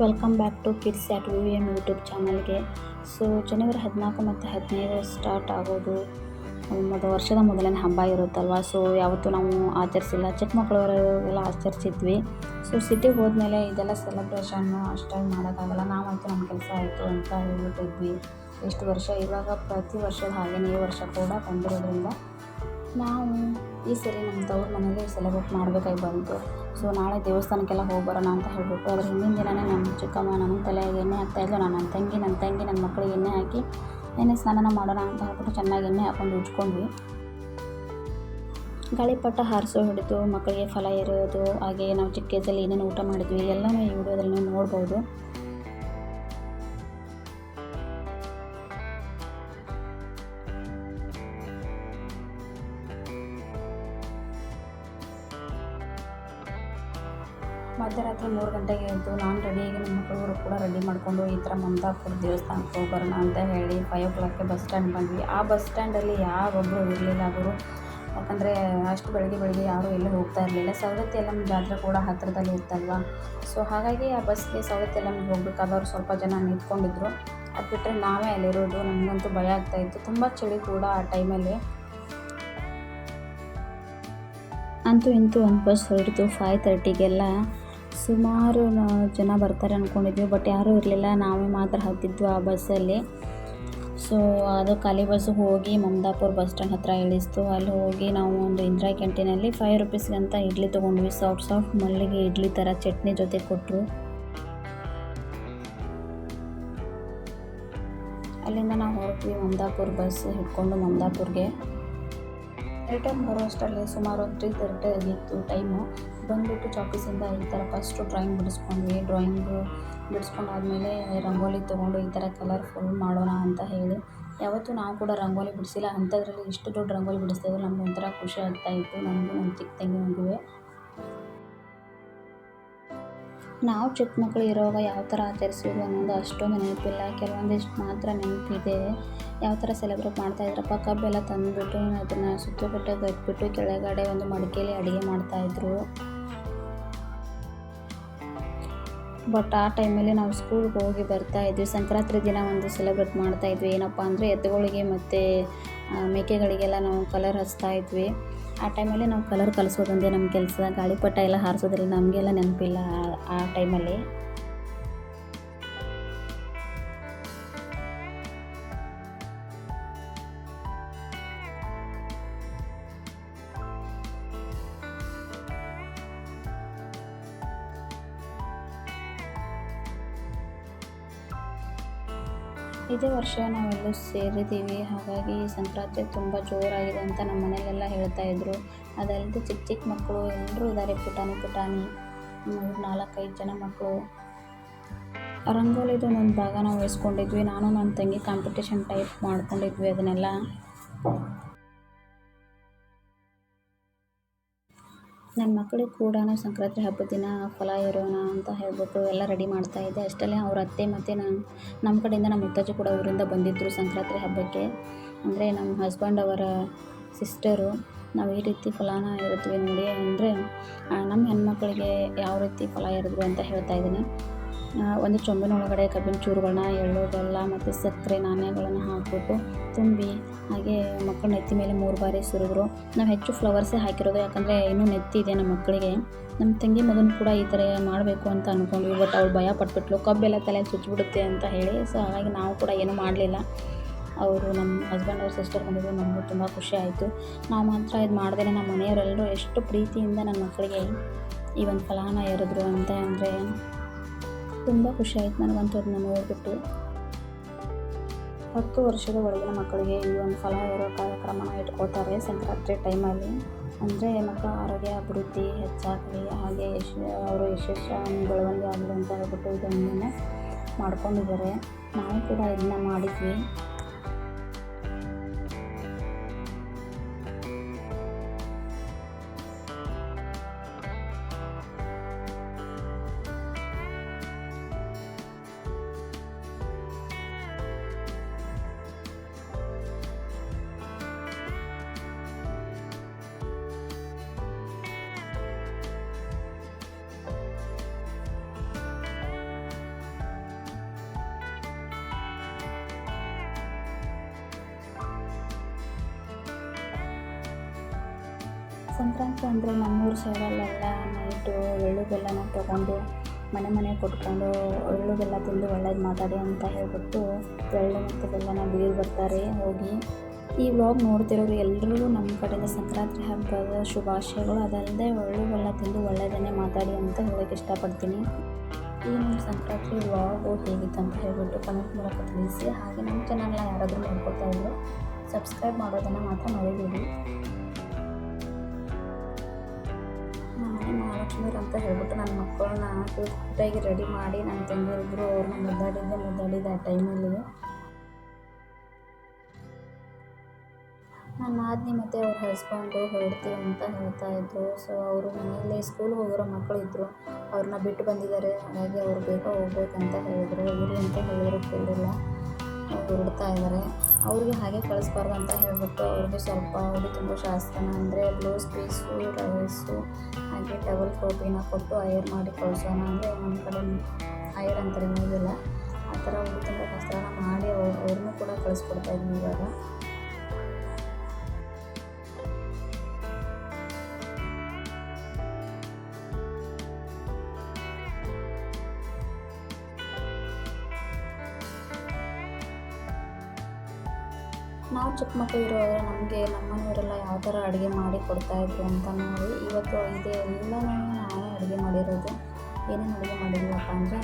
Welcome back to kids at V M YouTube ಚಾನಲ್ಗೆ. So ಜನವರಿ 14 ಮತ್ತು 15 ಸ್ಟಾರ್ಟ್ ಆಗೋದು ವರ್ಷದ ಮೊದಲನೇ ಹಬ್ಬ ಇರುತ್ತಲ್ವ. ಸೊ ಯಾವತ್ತೂ ನಾವು ಆಚರಿಸಿಲ್ಲ, ಚಿಕ್ಕ ಮಕ್ಕಳವರು ಎಲ್ಲ ಆಚರಿಸಿದ್ವಿ. ಸೊ ಸಿಟಿಗೆ ಹೋದ್ಮೇಲೆ ಇದೆಲ್ಲ ಸೆಲೆಬ್ರೇಷನ್ನು ಅಷ್ಟಾಗಿ ಮಾಡೋಕ್ಕಾಗಲ್ಲ. ನಾವಂತೂ ನಮ್ಮ ಕೆಲಸ ಆಯಿತು ಅಂತ ಹೇಳ್ಬಿಟ್ಟಿದ್ವಿ ಎಷ್ಟು ವರ್ಷ. ಇವಾಗ ಪ್ರತಿ ವರ್ಷದ ಹಾಗೆಯೇ ಈ ವರ್ಷ ಕೂಡ ಬಂದಿರೋದ್ರಿಂದ ನಾವು ಈ ಸರಿ ನಮ್ಮ ತವ್ರ ಮನೇಲಿ ಸೆಲೆಬ್ರೇಟ್ ಮಾಡಬೇಕಾಗಿ ಬಂತು. ಸೊ ನಾಳೆ ದೇವಸ್ಥಾನಕ್ಕೆಲ್ಲ ಹೋಗಿ ಬರೋಣ ಅಂತ ಹೇಳ್ಬಿಟ್ಟು ಅದ್ರ ಹಿಂದಿನ ದಿನವೇ ನಮ್ಮ ಚಿಕ್ಕಮ್ಮ ನನ್ನ ತಲೆಗೆ ಎಣ್ಣೆ ಹಾಕ್ತಾಯಿದ್ಲು. ನನ್ನ ತಂಗಿ ನನ್ನ ಮಕ್ಕಳಿಗೆ ಎಣ್ಣೆ ಹಾಕಿ ಎಣ್ಣೆ ಸ್ನಾನ ಮಾಡೋಣ ಅಂತ ಹೇಳ್ಬಿಟ್ಟು ಚೆನ್ನಾಗಿ ಎಣ್ಣೆ ಹಾಕೊಂಡು ಉಜ್ಕೊಂಡ್ವಿ. ಗಾಳಿಪಟ ಹಾರಿಸೋ ಹಿಡಿದು ಮಕ್ಕಳಿಗೆ ಫಲ ಎರೆಯೋದು, ಹಾಗೆ ನಾವು ಚಿಕ್ಕ ಏಜಲ್ಲಿ ಏನೇನು ಊಟ ಮಾಡಿದ್ವಿ ಎಲ್ಲನೂ ಈ ವಿಡಿಯೋದಲ್ಲಿ ನೀವು ನೋಡ್ಬೋದು. ಮಧ್ಯರಾತ್ರಿ 3 ಗಂಟೆಗೆ ಎದ್ದು ನಾನು ರೆಡಿಯಾಗಿ ನಮ್ಮ ಮಕ್ಕಳು ಕೂಡ ರೆಡಿ ಮಾಡಿಕೊಂಡು ಈ ಥರ ಮಮತಾಪುರ ದೇವಸ್ಥಾನಕ್ಕೆ ಹೋಗಿ ಬರೋಣ ಅಂತ ಹೇಳಿ 5 o'clockಗೆ ಬಸ್ ಸ್ಟ್ಯಾಂಡ್ ಬಂದ್ವಿ. ಆ ಬಸ್ ಸ್ಟ್ಯಾಂಡಲ್ಲಿ ಯಾರೊಬ್ಬರು ಇರಲಿಲ್ಲ ಅವರು, ಯಾಕಂದರೆ ಅಷ್ಟು ಬೆಳಗ್ಗೆ ಯಾರೂ ಎಲ್ಲೂ ಹೋಗ್ತಾ ಇರಲಿಲ್ಲ. ಸವದತ್ತಿ ಯಲ್ಲಮ್ಮ ಜಾತ್ರೆ ಕೂಡ ಹತ್ತಿರದಲ್ಲಿ ಇತ್ತಲ್ವ. ಸೊ ಹಾಗಾಗಿ ಆ ಬಸ್ಗೆ ಸವದತ್ತಿ ಯಲ್ಲಮ್ಮಗೆ ಹೋಗ್ಬೇಕಾದವ್ರು ಸ್ವಲ್ಪ ಜನ ನಿಂತ್ಕೊಂಡಿದ್ರು. ಅದು ಬಿಟ್ಟರೆ ನಾವೇ ಅಲ್ಲಿರೋದು. ನಮಗಂತೂ ಭಯ ಆಗ್ತಾಯಿತ್ತು, ತುಂಬ ಚಳಿ ಕೂಡ ಆ ಟೈಮಲ್ಲಿ. ಅಂತೂ ಇಂತೂ ಒಂದು ಬಸ್ ಹೊರಟಿತು 5:30ಗೆಲ್ಲ. ಸುಮಾರು ಜನ ಬರ್ತಾರೆ ಅಂದ್ಕೊಂಡಿದ್ವಿ, ಬಟ್ ಯಾರೂ ಇರಲಿಲ್ಲ. ನಾವೇ ಮಾತ್ರ ಹತ್ತಿದ್ವು ಆ ಬಸ್ಸಲ್ಲಿ. ಸೊ ಅದು ಖಾಲಿ ಬಸ್ಸು ಹೋಗಿ ಮಮದಾಪುರ ಬಸ್ ಸ್ಟ್ಯಾಂಡ್ ಹತ್ತಿರ ಇಳಿಸ್ತು. ಅಲ್ಲಿ ಹೋಗಿ ನಾವು ಒಂದು ಇಂದಿರಾ ಕ್ಯಾಂಟೀನಲ್ಲಿ 5 ರೂಪೀಸ್ಗಂತ ಇಡ್ಲಿ ತೊಗೊಂಡ್ವಿ. ಸಾಫ್ಟ್ ಮಲ್ಲಿಗೆ ಇಡ್ಲಿ ಥರ ಚಟ್ನಿ ಜೊತೆ ಕೊಟ್ಟರು. ಅಲ್ಲಿಂದ ನಾವು ಹೊರಟ್ವಿ ಮಮದಾಪುರ ಬಸ್ ಹಿಡ್ಕೊಂಡು ಮಮದಾಪುರ್ಗೆ. ರಿಟರ್ನ್ ಬರೋ ಅಷ್ಟರಲ್ಲಿ ಸುಮಾರು 3:30 ಆಗಿತ್ತು ಟೈಮು. ಬಂದುಬಿಟ್ಟು ಚಾಪೀಸಿಂದ ಈ ಥರ ಫಸ್ಟು ಡ್ರಾಯಿಂಗ್ ಬಿಡಿಸ್ಕೊಂಡ್ವಿ. ಡ್ರಾಯಿಂಗು ಬಿಡಿಸ್ಕೊಂಡಾದ್ಮೇಲೆ ರಂಗೋಲಿ ತೊಗೊಂಡು ಈ ಥರ ಕಲರ್ಫುಲ್ ಮಾಡೋಣ ಅಂತ ಹೇಳಿ. ಯಾವತ್ತೂ ನಾವು ಕೂಡ ರಂಗೋಲಿ ಬಿಡಿಸಿಲ್ಲ, ಅಂಥದ್ರಲ್ಲಿ ಇಷ್ಟು ದೊಡ್ಡ ರಂಗೋಲಿ ಬಿಡಿಸ್ತಿದ್ರು. ನಮ್ಗೆ ಒಂಥರ ಖುಷಿ ಆಗ್ತಾಯಿತ್ತು, ನನಗೂ ನಮ್ಮ ಚಿಕ್ಕ ತಂಗಿನಿಗೂ. ನಾವು ಚಿಕ್ಕ ಮಕ್ಕಳು ಇರೋವಾಗ ಯಾವ ಥರ ಆಚರಿಸೋದು ಅನ್ನೋದು ಅಷ್ಟೊಂದು ನೆನಪಿಲ್ಲ, ಕೆಲವೊಂದಿಷ್ಟು ಮಾತ್ರ ನೆನಪಿದೆ. ಯಾವ ಥರ ಸೆಲೆಬ್ರೇಟ್ ಮಾಡ್ತಾಯಿದ್ರಪ್ಪ, ಕಬ್ಬೆಲ್ಲ ತಂದುಬಿಟ್ಟು ಅದನ್ನು ಸುತ್ತುಗಟ್ಟೆ ಕಟ್ಬಿಟ್ಟು ಕೆಳಗಡೆ ಒಂದು ಮಡಿಕೆಯಲ್ಲಿ ಅಡುಗೆ ಮಾಡ್ತಾಯಿದ್ರು. ಬಟ್ ಆ ಟೈಮಲ್ಲಿ ನಾವು ಸ್ಕೂಲ್ಗೆ ಹೋಗಿ ಬರ್ತಾಯಿದ್ವಿ. ಸಂಕ್ರಾಂತಿ ದಿನ ಒಂದು ಸೆಲೆಬ್ರೇಟ್ ಮಾಡ್ತಾಯಿದ್ವಿ. ಏನಪ್ಪ ಅಂದರೆ ಎತ್ತುಗಳಿಗೆ ಮತ್ತು ಮೇಕೆಗಳಿಗೆಲ್ಲ ನಾವು ಕಲರ್ ಹಚ್ತಾಯಿದ್ವಿ. ಆ ಟೈಮಲ್ಲಿ ನಾವು ಕಲರ್ ಕಲಿಸೋದೊಂದೇ ನಮ್ಮ ಕೆಲಸ. ಗಾಳಿಪಟ ಎಲ್ಲ ಹಾರಿಸೋದ್ರಲ್ಲಿ ನಮಗೆಲ್ಲ ನೆನಪಿಲ್ಲ ಆ ಟೈಮಲ್ಲಿ. ಇದೇ ವರ್ಷ ನಾವೆಲ್ಲೂ ಸೇರಿದ್ದೀವಿ, ಹಾಗಾಗಿ ಸಂಕ್ರಾಂತಿ ತುಂಬ ಜೋರಾಗಿದೆ ಅಂತ ನಮ್ಮ ಮನೇಲೆಲ್ಲ ಹೇಳ್ತಾಯಿದ್ರು. ಅದಲ್ಲದೆ ಚಿಕ್ಕ ಮಕ್ಕಳು ಎಲ್ಲರೂ ಇದ್ದಾರೆ, ಪುಟಾಣಿ 4-5 ಜನ ಮಕ್ಕಳು. ರಂಗೋಲಿದು ಒಂದು ಭಾಗ ನಾವು ವಹಿಸ್ಕೊಂಡಿದ್ವಿ. ನಾನು ನನ್ನ ತಂಗಿ ಕಾಂಪಿಟೇಷನ್ ಟೈಪ್ ಮಾಡ್ಕೊಂಡಿದ್ವಿ ಅದನ್ನೆಲ್ಲ. ನನ್ನ ಮಕ್ಕಳಿಗೆ ಕೂಡ ಸಂಕ್ರಾಂತಿ ಹಬ್ಬದ ದಿನ ಫಲ ಎರೆಯೋಣ ಅಂತ ಹೇಳ್ಬಿಟ್ಟು ಎಲ್ಲ ರೆಡಿ ಮಾಡ್ತಾಯಿದ್ದೆ. ಅಷ್ಟಲ್ಲೇ ಅವ್ರ ಅತ್ತೆ ಮತ್ತು ನಮ್ಮ ಕಡೆಯಿಂದ ನಮ್ಮ ಮುತ್ತಜ್ಜಿ ಕೂಡ ಊರಿಂದ ಬಂದಿದ್ದರು ಸಂಕ್ರಾಂತಿ ಹಬ್ಬಕ್ಕೆ. ಅಂದರೆ ನಮ್ಮ ಹಸ್ಬೆಂಡ್ ಅವರ ಸಿಸ್ಟರು. ನಾವು ಈ ರೀತಿ ಫಲಾನ ಎರಿದ್ವಿ ನೋಡಿ, ಅಂದರೆ ನಮ್ಮ ಹೆಣ್ಮಕ್ಳಿಗೆ ಯಾವ ರೀತಿ ಫಲ ಎರೆದ್ವಿ ಅಂತ ಹೇಳ್ತಾಯಿದ್ದೀನಿ. ಒಂದು ಚೊಂಬಿನೊಳಗಡೆ ಕಬ್ಬಿನ ಚೂರುಗಳನ್ನ, ಎಳ್ಳು, ಬೆಲ್ಲ ಮತ್ತು ಸಕ್ಕರೆ ನಾಣ್ಯಗಳನ್ನು ಹಾಕಿಬಿಟ್ಟು ತುಂಬಿ, ಹಾಗೆ ಮಕ್ಕಳ ನೆತ್ತಿ ಮೇಲೆ 3 ಬಾರಿ ಸುರಿದ್ರು. ನಾವು ಹೆಚ್ಚು ಫ್ಲವರ್ಸೇ ಹಾಕಿರೋದು, ಯಾಕಂದರೆ ಇನ್ನೂ ನೆತ್ತಿ ಇದೆ ನಮ್ಮ ಮಕ್ಕಳಿಗೆ. ನಮ್ಮ ತಂಗಿ ಮಗನ ಕೂಡ ಈ ಥರ ಮಾಡಬೇಕು ಅಂತ ಅಂದ್ಕೊಂಡ್ವಿ, ಬಟ್ ಅವಳು ಭಯ ಪಟ್ಬಿಟ್ಲು, ಕಬ್ಬೆಲ್ಲ ತಲೆ ಚುಚ್ಚಿಬಿಡುತ್ತೆ ಅಂತ ಹೇಳಿ. ಸೊ ಹಾಗಾಗಿ ನಾವು ಕೂಡ ಏನೂ ಮಾಡಲಿಲ್ಲ. ಅವರು ನಮ್ಮ ಹಸ್ಬೆಂಡ್ ಅವ್ರ ಸಿಸ್ಟರ್ ಬಂದಿದ್ದು ನಮಗೂ ತುಂಬ ಖುಷಿ ಆಯಿತು. ನಾವು ಮಾತ್ರ ಇದು ಮಾಡ್ದೇ ನಮ್ಮ ಮನೆಯವರೆಲ್ಲರೂ ಎಷ್ಟು ಪ್ರೀತಿಯಿಂದ ನನ್ನ ಮಕ್ಕಳಿಗೆ ಈ ಒಂದು ಫಲಾನ ಎರೆದ್ರು ಅಂತ ಅಂದರೆ ತುಂಬ ಖುಷಿ ಆಯಿತು ನನಗಂತೂ ಅದನ್ನ ನೋಡಿಬಿಟ್ಟು. 10 ವರ್ಷದ ಒಳಗಿನ ಮಕ್ಕಳಿಗೆ ಈ ಒಂದು ಫಲ ಎರೋ ಕಾರ್ಯಕ್ರಮನ ಇಟ್ಕೊಳ್ತಾರೆ ಸಂಕ್ರಾಂತಿ ಟೈಮಲ್ಲಿ. ಅಂದರೆ ಮಕ್ಕಳ ಆರೋಗ್ಯ ಅಭಿವೃದ್ಧಿ ಹೆಚ್ಚಾಗಲಿ, ಹಾಗೆ ಅವರು ಯಶಸ್ವಿ ಬೆಳವಣಿಗೆ ಆಗಲಿ ಅಂತ ಹೇಳ್ಬಿಟ್ಟು ಇದನ್ನು ಮಾಡ್ಕೊಂಡಿದ್ದಾರೆ. ನಾವು ಕೂಡ ಇದನ್ನ ಮಾಡಿದ್ವಿ. ಸಂಕ್ರಾಂತಿ ಅಂದರೆ ನಮ್ಮೂರು ಸೈಡಲ್ಲೆಲ್ಲ ನೈಟು ಎಳ್ಳು ಬೆಲ್ಲನ ತೊಗೊಂಡು ಮನೆ ಕೊಟ್ಕೊಂಡು ಎಳ್ಳು ಬೆಲ್ಲ ತಿಂದು ಒಳ್ಳೇದು ಮಾತಾಡಿ ಅಂತ ಹೇಳ್ಬಿಟ್ಟು ಎಳ್ಳು ಮತ್ತು ಬೆಲ್ಲನ ಬೀರು ಬರ್ತಾರೆ ಹೋಗಿ. ಈ ವ್ಲಾಗ್ ನೋಡ್ತಿರೋರು ಎಲ್ಲರಿಗೂ ನಮ್ಮ ಕಡೆಯಿಂದ ಸಂಕ್ರಾಂತಿ ಹಬ್ಬದ ಶುಭಾಶಯಗಳು. ಅದಲ್ಲದೆ ಎಳ್ಳು ಬೆಲ್ಲ ತಿಂದು ಒಳ್ಳೆಯದನ್ನೇ ಮಾತಾಡಿ ಅಂತ ಹೇಳೋಕ್ಕೆ ಇಷ್ಟಪಡ್ತೀನಿ. ಈ ನಮ್ಮ ಸಂಕ್ರಾಂತಿ ವ್ಲಾಗು ಹೇಗಿತ್ತು ಅಂತ ಹೇಳ್ಬಿಟ್ಟು ಕಮೆಂಟ್ ಮೂಲಕ ತಿಳಿಸಿ. ಹಾಗೆ ನಮ್ಮ ಚಾನಲ್ನ ಯಾರಾದರೂ ನೋಡ್ಕೊತಾ ಇದ್ರು ಸಬ್ಸ್ಕ್ರೈಬ್ ಮಾಡೋದನ್ನು ಮಾತ್ರ ಮರಿಬೇಡಿ. ಮನೆ ಮಹಾಲಕ್ಷ್ಮೀರು ಅಂತ ಹೇಳ್ಬಿಟ್ಟು ನನ್ನ ಮಕ್ಕಳನ್ನ ಕ್ಯೂಟಾಗಿ ರೆಡಿ ಮಾಡಿ ನನ್ನ ತಂಗಿಯರಿಬ್ಬರು ಅವ್ರನ್ನ ಮುದ್ದಾಡಿದ್ದೆ ಆ ಟೈಮಲ್ಲಿ. ನನ್ನ ನಾದಿನಿ ಮತ್ತು ಅವ್ರ ಹಸ್ಬೆಂಡು ಹೊರಡ್ತೀವಿ ಅಂತ ಹೇಳ್ತಾಯಿದ್ರು. ಸೊ ಅವರು ಮನೆಯಲ್ಲೇ ಸ್ಕೂಲ್ಗೆ ಹೋಗಿರೋ ಮಕ್ಕಳಿದ್ರು, ಅವ್ರನ್ನ ಬಿಟ್ಟು ಬಂದಿದ್ದಾರೆ. ಹಾಗಾಗಿ ಅವ್ರು ಬೇಗ ಹೋಗ್ಬೇಕಂತ ಹೇಳಿದರು. ಇರಿ ಅಂತ ಹೇಳಿದ್ರು, ಕೇಳಿಲ್ಲ, ಹೊರಡ್ತಾ ಇದ್ದಾರೆ. ಅವ್ರಿಗೆ ಹಾಗೆ ಕಳಿಸ್ಬಾರ್ದು ಅಂತ ಹೇಳ್ಬಿಟ್ಟು ಅವ್ರಿಗೆ ಸ್ವಲ್ಪ ಅವ್ರಿಗೆ ತುಂಬ ಶಾಸ್ತ್ರನ ಅಂದರೆ ಬ್ಲೌಸ್ ಪೀಸು, ರೈಸು ಹಾಗೆ ಟವಲ್ ಟೋಪಿನ ಕೊಟ್ಟು ಐರ್ ಮಾಡಿ ಕಳಿಸೋಣ. ಅಂದರೆ ನಮ್ಮ ಕಡೆ ಐರ್ ಅಂತಾರೆ ನೀವಿಲ್ಲ, ಆ ಥರ ಅವ್ರಿಗೆ ತುಂಬ ಶಾಸ್ತ್ರನ ಮಾಡಿ ಅವ್ರನ್ನೂ ಕೂಡ ಕಳಿಸ್ಕೊಡ್ತಾಯಿದ್ವಿ ಇವಾಗ. ನಾವು ಚಿಕ್ಕ ಮಕ್ಕಳು ಇರುವಾಗ ನಮಗೆ ನಮ್ಮನೆಯವರೆಲ್ಲ ಯಾವ ಥರ ಅಡುಗೆ ಮಾಡಿ ಕೊಡ್ತಾಯಿದ್ರು ಅಂತ ನೋಡಿ ಇವತ್ತು ಇದೆ ಎಲ್ಲನೂ ನಾನೇ ಅಡುಗೆ ಮಾಡಿರೋದು. ಏನೇನು ಅಡುಗೆ ಮಾಡಿದ್ದೀವಪ್ಪ ಅಂದರೆ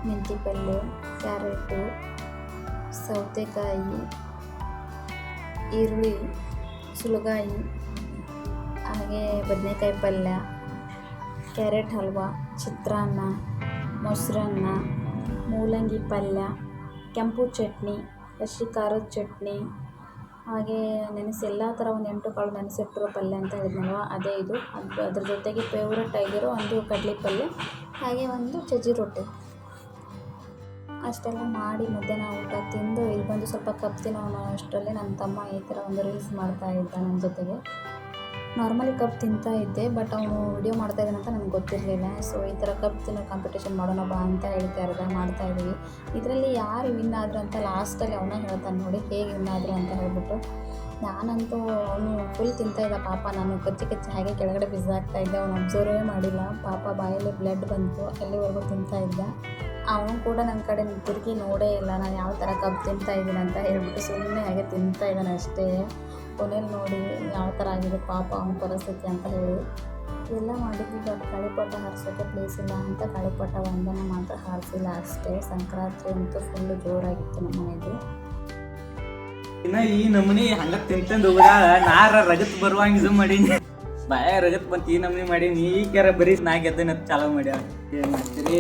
ಮೆಂತ್ಯ ಪಲ್ಯ, ಕ್ಯಾರೆಟು, ಸೌತೆಕಾಯಿ, ಈರುಳ್ಳಿ, ಸುಲಗಾಯಿ, ಹಾಗೆ ಬದನೆಕಾಯಿ ಪಲ್ಯ, ಕ್ಯಾರೆಟ್ ಹಲ್ವ, ಚಿತ್ರಾನ್ನ, ಮೊಸರನ್ನ, ಮೂಲಂಗಿ ಪಲ್ಯ, ಕೆಂಪು ಚಟ್ನಿ, ಹಸಿ ಖಾರದ ಚಟ್ನಿ, ಹಾಗೆ ಎಲ್ಲ ಥರ ಒಂದು 8 ಕಾಳು ನೆನೆಸಿಟ್ಟಿರೋ ಪಲ್ಯ ಅಂತ ಹೇಳಿದ್ನಲ್ವ ಅದೇ ಇದು. ಅದ್ರ ಜೊತೆಗೆ ಫೇವ್ರೆಟ್ ಆಗಿರೋ ಒಂದು ಕಡಲೆ ಪಲ್ಯ, ಹಾಗೆ ಒಂದು ಸಜ್ಜಿ ರೊಟ್ಟಿ. ಅಷ್ಟೆಲ್ಲ ಮಾಡಿ ಮಧ್ಯಾಹ್ನ ಊಟ ತಿಂದು ಇಲ್ಲಿ ಬಂದು ಸ್ವಲ್ಪ ಕಪ್ ತಿನ್ನೋ ಅಷ್ಟರಲ್ಲಿ ನನ್ನ ತಮ್ಮ ಈ ಥರ ಒಂದು ರೀಲ್ಸ್ ಮಾಡ್ತಾಯಿದ್ದ ನನ್ನ ಜೊತೆಗೆ. ನಾರ್ಮಲಿ ಕಪ್ ತಿಂತಾ ಇದ್ದೆ, ಬಟ್ ಅವನು ವಿಡಿಯೋ ಮಾಡ್ತಾಯಿದ್ದಾನೆ ಅಂತ ನನಗೆ ಗೊತ್ತಿರಲಿಲ್ಲ. ಸೊ ಈ ಥರ ಕಪ್ ತಿನ್ನೋ ಕಾಂಪಿಟೇಷನ್ ಮಾಡೋಣ ಬಾ ಅಂತ ಮಾಡ್ತಾಯಿದ್ವಿ. ಇದರಲ್ಲಿ ಯಾರು ವಿನ್ ಆದರು ಅಂತ ಲಾಸ್ಟಲ್ಲಿ ಅವನೇ ಹೇಳ್ತಾನೆ ನೋಡಿ ಹೇಗೆ ವಿನ್ ಆದರು ಅಂತ ಹೇಳ್ಬಿಟ್ಟು. ನಾನಂತೂ ಅವನು ಫುಲ್ ತಿಂತಾಯಿದ್ದ ಪಾಪ. ನಾನು ಕಚ್ಚಿ ಹಾಗೆ ಕೆಳಗಡೆ ಬಿಸಾಕ್ತಾಯಿದ್ದೆ. ಅವನು ಅಬ್ಸರ್ವೇ ಮಾಡಿಲ್ಲ ಪಾಪ. ಬಾಯಲ್ಲಿ ಬ್ಲಡ್ ಬಂತು, ಅಲ್ಲಿವರೆಗೂ ತಿಂತಾಯಿದ್ದ. ಅವನು ಕೂಡ ನನ್ನ ಕಡೆ ತಿರುಗಿ ನೋಡೇ ಇಲ್ಲ ನಾನು ಯಾವ ಥರ ಕಪ್ ತಿಂತಾಯಿದ್ದೀನಿ ಅಂತ ಹೇಳ್ಬಿಟ್ಟು ಸುಮ್ಮನೆ ಹಾಗೆ ತಿಂತಾಯಿದ್ದಾನೆ ಅಷ್ಟೇ. ಕೊನೆಯಲ್ಲಿ ನೋಡಿ ಯಾವ ಥರ ಆಗಿದೆ ಪಾಪ ಅವನ ಪರಿಸ್ಥಿತಿ ಅಂತ ಹೇಳಿ ಎಲ್ಲ ಮಾಡಿದ್ವಿ. ಬಟ್ ಗಾಳಿಪಟ ಹಾರಿಸೋಕ್ಕೆ ಪ್ಲೇಸ್ ಇಲ್ಲ ಅಂತ ಗಾಳಿಪಟ ಒಂದನ್ನು ಮಾತ್ರ ಹಾರಿಸಿಲ್ಲ ಅಷ್ಟೇ. ಸಂಕ್ರಾಂತಿ ಅಂತೂ ಫುಲ್ಲು ಜೋರಾಗಿತ್ತು ನಮ್ಮ ಮನೆಯಲ್ಲಿ. ಇನ್ನು ಈ ನಮೂನಿ ಹಂಗ ತಿಂತಂದು ಹೋಗ್ಯಾಳ. ನಾರ ರಗತ್ ಬರುವಂಗೆ ಇದು ಮಾಡೀನಿ, ಬಾಯ ರಗತ್ ಬಂತು ಈ ನಮೂನಿ ಮಾಡೀನಿ. ಈ ಕ್ಯಾರ ಬರೀ ನಾ ಗೆದ್ದನ ಚಾಲೂ ಮಾಡ್ಯಾಳ. ಏನು ಮಾಡ್ತೀರಿ